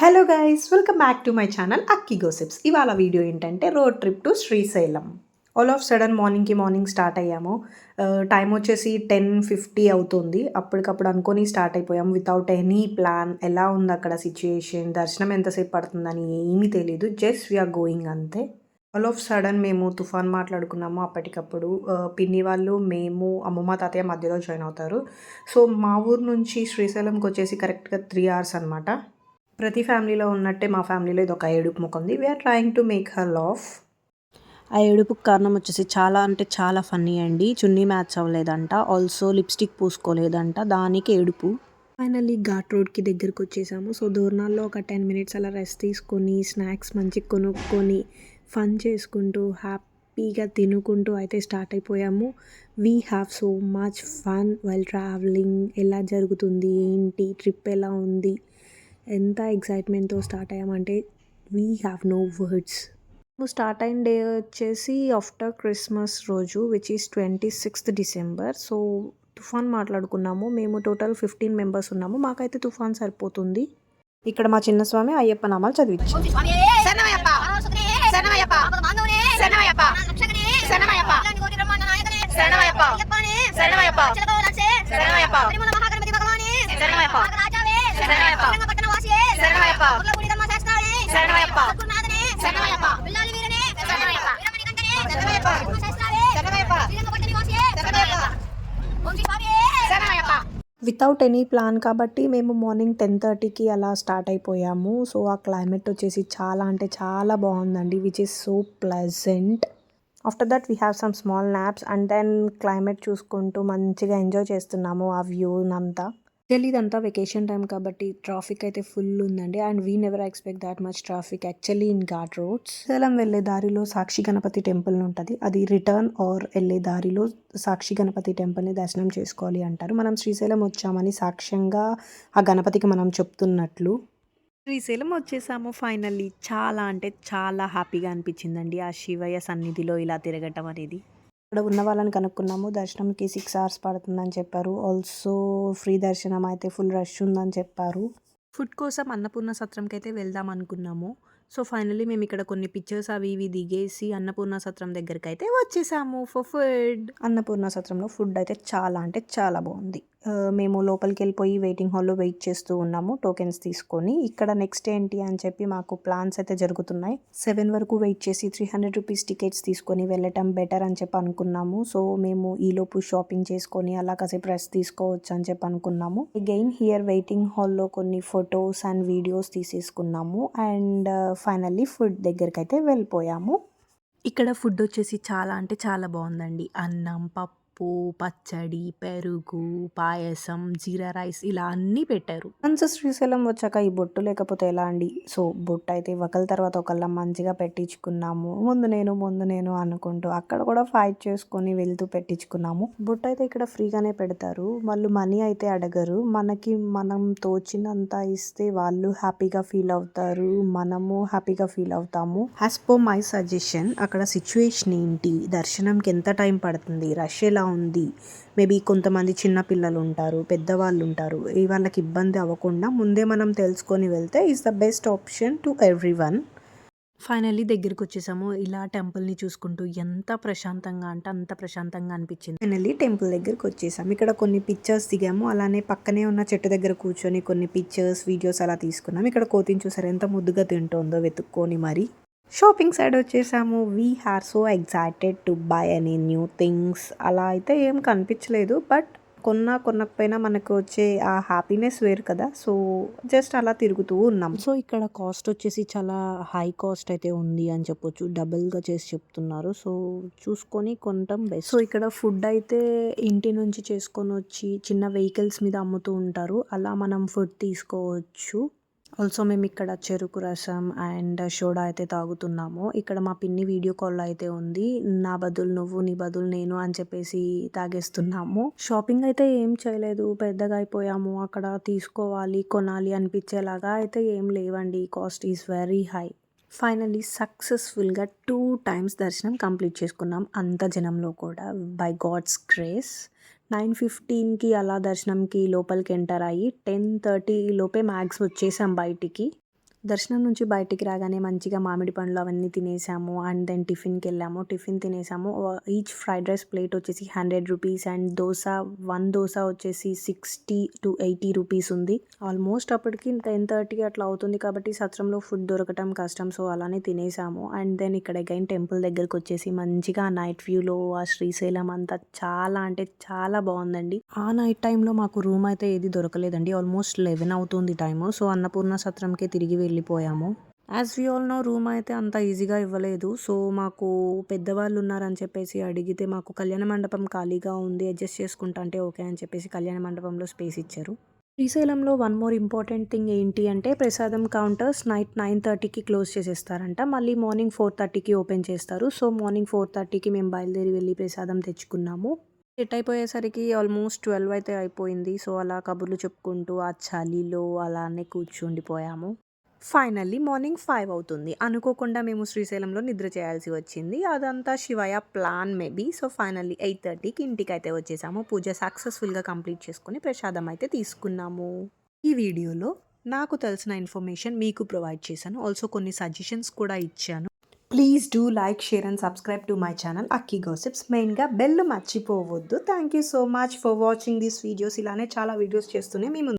Hello guys, welcome back to my channel Akki gossips. ఇవాళ video ఏంటంటే road trip to Srisailam. All of sudden morning start అయ్యాము. Time వచ్చేసి 10:50 అవుతుంది. అప్పటికప్పుడు అనుకొని స్టార్ట్ అయిపోయాము వితౌట్ ఎనీ ప్లాన్. ఎలా ఉంది అక్కడ సిచ్యుయేషన్, దర్శనం ఎంతసేపు పడుతుందని ఏమీ తెలీదు. జస్ట్ వీఆర్ గోయింగ్ అంతే. ఆల్ ఆఫ్ సడన్ మేము తుఫాన్ మాట్లాడుకున్నాము అప్పటికప్పుడు. పిన్ని వాళ్ళు, మేము, అమ్మమ్మ, తాతయ్య మధ్యలో జాయిన్ అవుతారు. సో మా ఊరు నుంచి శ్రీశైలంకి వచ్చేసి కరెక్ట్గా 3 hours అనమాట. ప్రతి ఫ్యామిలీలో ఉన్నట్టే మా ఫ్యామిలీలో ఇది ఒక ఏడుపు ముఖం ఉంది. We're trying to make her laugh. ఆ ఏడుపుకి కారణం వచ్చేసి చాలా అంటే చాలా ఫన్నీ అండి. చున్నీ మ్యాచ్ అవ్వలేదంట, ఆల్సో లిప్స్టిక్ పూసుకోలేదంట, దానికి ఏడుపు. ఫైనల్లీ ఘాట్ రోడ్కి దగ్గరకు వచ్చేసాము. సో దూరణాల్లో ఒక 10 minutes అలా రెస్ట్ తీసుకొని, స్నాక్స్ మంచిగా కొనుక్కొని, ఫన్ చేసుకుంటూ, హ్యాపీగా తినుకుంటూ అయితే స్టార్ట్ అయిపోయాము. We have so much fun while travelling. ఎలా జరుగుతుంది, ఏంటి, ట్రిప్ ఎలా ఉంది, ఎంత ఎక్సైట్మెంట్తో స్టార్ట్ అయ్యామంటే we have no words. Start అయిన డే వచ్చేసి ఆఫ్టర్ క్రిస్మస్ రోజు, which is 26th December. So తుఫాన్ మాట్లాడుకున్నాము. మేము టోటల్ 15 members ఉన్నాము. మాకైతే తుఫాన్ సరిపోతుంది. ఇక్కడ మా చిన్న స్వామి అయ్యప్ప నామాలు చదివించారు. వితౌట్ ఎనీ ప్లాన్ కాబట్టి మేము మార్నింగ్ 10:30కి అలా స్టార్ట్ అయిపోయాము. సో ఆ క్లైమేట్ వచ్చేసి చాలా అంటే చాలా బాగుందండి, which is so pleasant. After that we have some small naps and then climate చూసుకుంటూ మంచిగా ఎంజాయ్ చేస్తున్నాము ఆ వ్యూనంతా. యాక్చువల్లీ ఇదంతా వెకేషన్ టైం కాబట్టి ట్రాఫిక్ అయితే ఫుల్ ఉందండి. And we never expect that much traffic actually in ghat roads. Srisailam వెళ్ళే దారిలో సాక్షి గణపతి టెంపుల్ ఉంటుంది. అది రిటర్న్ ఆర్ వెళ్ళే దారిలో సాక్షి గణపతి టెంపుల్ని దర్శనం చేసుకోవాలి అంటారు. మనం శ్రీశైలం వచ్చామని సాక్ష్యంగా ఆ గణపతికి మనం చెప్తున్నట్లు. శ్రీశైలం వచ్చేసాము ఫైనల్లీ. చాలా అంటే చాలా హ్యాపీగా అనిపించిందండి ఆ శివయ్య సన్నిధిలో ఇలా తిరగటం అనేది. ఇక్కడ ఉన్న వాళ్ళని కనుక్కున్నాము. దర్శనంకి 6 hours పడుతుందని చెప్పారు. ఆల్సో ఫ్రీ దర్శనం అయితే ఫుల్ రష్ ఉందని చెప్పారు. ఫుడ్ కోసం అన్నపూర్ణ సత్రంకి అయితే వెళ్దాం అనుకున్నాము. సో ఫైనల్లీ మేము ఇక్కడ కొన్ని పిక్చర్స్ అవి ఇవి దిగేసి అన్నపూర్ణ సత్రం దగ్గరికి అయితే వచ్చేసాము ఫర్ ఫుడ్. అన్నపూర్ణ సత్రంలో ఫుడ్ అయితే చాలా అంటే చాలా బాగుంది. మేము లోపలికి వెళ్ళిపోయి వెయిటింగ్ హాల్లో వెయిట్ చేస్తూ ఉన్నాము టోకెన్స్ తీసుకొని. ఇక్కడ నెక్స్ట్ ఏంటి అని చెప్పి మాకు ప్లాన్స్ అయితే జరుగుతున్నాయి. 7 వరకు వెయిట్ చేసి 300 రూపీస్ టికెట్స్ తీసుకొని వెళ్ళటం బెటర్ అని చెప్పి అనుకున్నాము. సో మేము ఈలోపు షాపింగ్ చేసుకొని అలా కాసేపు రెస్ట్ తీసుకోవచ్చు అని చెప్పి అనుకున్నాము. అగైన్ హియర్ వెయిటింగ్ హాల్లో కొన్ని ఫొటోస్ అండ్ వీడియోస్ తీసేసుకున్నాము. అండ్ ఫైనల్లీ ఫుడ్ దగ్గరికి అయితే వెళ్ళిపోయాము. ఇక్కడ ఫుడ్ వచ్చేసి చాలా అంటే చాలా బాగుందండి. అన్నం, పప్పు, పచ్చడి, పెరుగు, పాయసం, జీరా రైస్ ఇలా అన్నీ పెట్టారు. వన్స్ శ్రీశైలం వచ్చాక ఈ బొట్టు లేకపోతే ఎలా అండి. సో బొట్టు అయితే ఒకళ్ళ తర్వాత ఒకళ్ళ మంచిగా పెట్టించుకున్నాము. ముందు నేను అనుకుంటూ అక్కడ కూడా ఫైట్ చేసుకొని వెళ్తూ పెట్టించుకున్నాము. బొట్టు అయితే ఇక్కడ ఫ్రీగానే పెడతారు. వాళ్ళు మనీ అయితే అడగరు. మనకి మనం తోచినంత ఇస్తే వాళ్ళు హ్యాపీగా ఫీల్ అవుతారు, మనము హ్యాపీగా ఫీల్ అవుతాము. యాజ్ పర్ మై సజెషన్ అక్కడ సిచ్యువేషన్ ఏంటి, దర్శనంకి ఎంత టైం పడుతుంది, రష్ ఎలా ఉంది, మేబీ కొంతమంది చిన్న పిల్లలు ఉంటారు, పెద్దవాళ్ళు ఉంటారు, వాళ్ళకి ఇబ్బంది అవ్వకుండా ముందే మనం తెలుసుకొని వెళ్తే is the best option to everyone. Finally దగ్గరికి వచ్చేసాము. ఇలా టెంపుల్ని చూసుకుంటూ ఎంత ప్రశాంతంగా అంటే అంత ప్రశాంతంగా అనిపించింది. ఫైనల్లీ టెంపుల్ దగ్గరికి వచ్చేసాము. ఇక్కడ కొన్ని పిక్చర్స్ దిగాము. అలానే పక్కనే ఉన్న చెట్టు దగ్గర కూర్చొని కొన్ని పిక్చర్స్, వీడియోస్ అలా తీసుకున్నాము. ఇక్కడ కోతిని చూసారు ఎంత ముద్దుగా తింటుందో వెతుక్కొని మరి. షాపింగ్ సైడ్ వచ్చేసాము. We are so excited to buy any new things. అలా అయితే ఏం కనిపించలేదు, బట్ కొనకపోయినా మనకు వచ్చే ఆ హ్యాపీనెస్ వేరు కదా. సో జస్ట్ అలా తిరుగుతూ ఉన్నాం. సో ఇక్కడ కాస్ట్ వచ్చేసి చాలా హై కాస్ట్ అయితే ఉంది అని చెప్పొచ్చు. డబుల్గా చేసి చెప్తున్నారు. సో చూసుకొని కొనటం బెస్ట్. సో ఇక్కడ ఫుడ్ అయితే ఇంటి నుంచి చేసుకొని వచ్చి చిన్న వెహికల్స్ మీద అమ్ముతూ ఉంటారు. అలా మనం ఫుడ్ తీసుకోవచ్చు. ఆల్సో మేము ఇక్కడ చెరుకు రసం అండ్ సోడా అయితే తాగుతున్నాము. ఇక్కడ మా పిన్ని వీడియో కాల్లో అయితే ఉంది. నా బదులు నువ్వు, నీ బదులు నేను అని చెప్పేసి తాగేస్తున్నాము. షాపింగ్ అయితే ఏం చేయలేదు, పెద్దగా అయిపోయాము. అక్కడ తీసుకోవాలి, కొనాలి అనిపించేలాగా అయితే ఏం లేవండి. Cost is very high. Finally సక్సెస్ఫుల్గా 2 times దర్శనం కంప్లీట్ చేసుకున్నాం అంత జనంలో కూడా, బై గాడ్స్ గ్రేస్. 9:15కి అలా దర్శనంకి లోపలికి ఎంటర్ అయ్యి 10:30 లోపే మ్యాక్స్ వచ్చేసాం బయటికి. దర్శనం నుంచి బయటికి రాగానే మంచిగా మామిడి పండ్లు అవన్నీ తినేసాము. అండ్ దెన్ టిఫిన్‌కెళ్ళాము. టిఫిన్ తినేసాము. ఈచ్ ఫ్రైడ్ రైస్ ప్లేట్ వచ్చేసి 100 రూపీస్ అండ్ వన్ దోస వచ్చేసి 60-80 రూపీస్ ఉంది. ఆల్మోస్ట్ అప్పటికి 10:30 అట్లా అవుతుంది కాబట్టి సత్రంలో ఫుడ్ దొరకటం కష్టం. సో, అలానే తినేసాము. అండ్ దెన్ ఇక్కడ అగైన్ టెంపుల్ దగ్గరకొచ్చేసి మంచిగా నైట్ వ్యూలో ఆ శ్రీశైలం అంతా చాలా అంటే చాలా బావుందండి. ఆ నైట్ టైమ్‌లో మాకు రూమ్ అయితే ఏది దొరకలేదండి. ఆల్మోస్ట్ 11 అవుతుంది టైము. సో, అన్నపూర్ణ సత్రంకే తిరిగి వెళ్ళిపోయాము. As we all know room అయితే అంత ఈజీగా ఇవ్వలేదు. సో, మాకు పెద్దవాళ్ళు ఉన్నారని చెప్పేసి అడిగితే మాకు కళ్యాణ మండపం ఖాళీగా ఉంది. అడ్జస్ట్ చేసుకుంటా అంటే ఓకే అని చెప్పేసి కళ్యాణ మండపంలో స్పేస్ ఇచ్చారు. శ్రీశైలంలో వన్ మోర్ ఇంపార్టెంట్ థింగ్ ఏంటి అంటే ప్రసాదం కౌంటర్స్ నైట్ 9:30కి క్లోజ్ చేసేస్తారంట. మళ్ళీ మార్నింగ్ 4:30కి ఓపెన్ చేస్తారు. సో, మార్నింగ్ 4:30కి మేము బయలుదేరి వెళ్లి ప్రసాదం తెచ్చుకున్నాము. సెట్ అయిపోయేసరికి ఆల్మోస్ట్ 12 అయితే అయిపోయింది. సో, అలా కబుర్లు చెప్పుకుంటూ ఆ చలిలో అలానే కూర్చుండిపోయాము. ఫైనల్లీ మార్నింగ్ 5 అవుతుంది. అనుకోకుండా మేము శ్రీశైలంలో నిద్ర చేయాల్సి వచ్చింది. అదంతా Shivayya plan maybe. So, finally 8:30కి ఇంటికైతే వచ్చేసాము. పూజ సక్సెస్‌ఫుల్‌గా కంప్లీట్ చేసుకొని ప్రసాదం అయితే తీసుకున్నాము. ఈ వీడియోలో నాకు తెలిసిన ఇన్ఫర్మేషన్ మీకు ప్రొవైడ్ చేశాను. ఆల్సో కొన్ని సజెషన్స్ కూడా ఇచ్చాను. Please do like, share and subscribe to my channel అక్కీ gossips. మెయిన్‌గా బెల్ మర్చిపోవద్దు. Thank you so much for watching these videos. ఇలానే చాలా వీడియోస్ చేస్తూనే మీ ముందుకు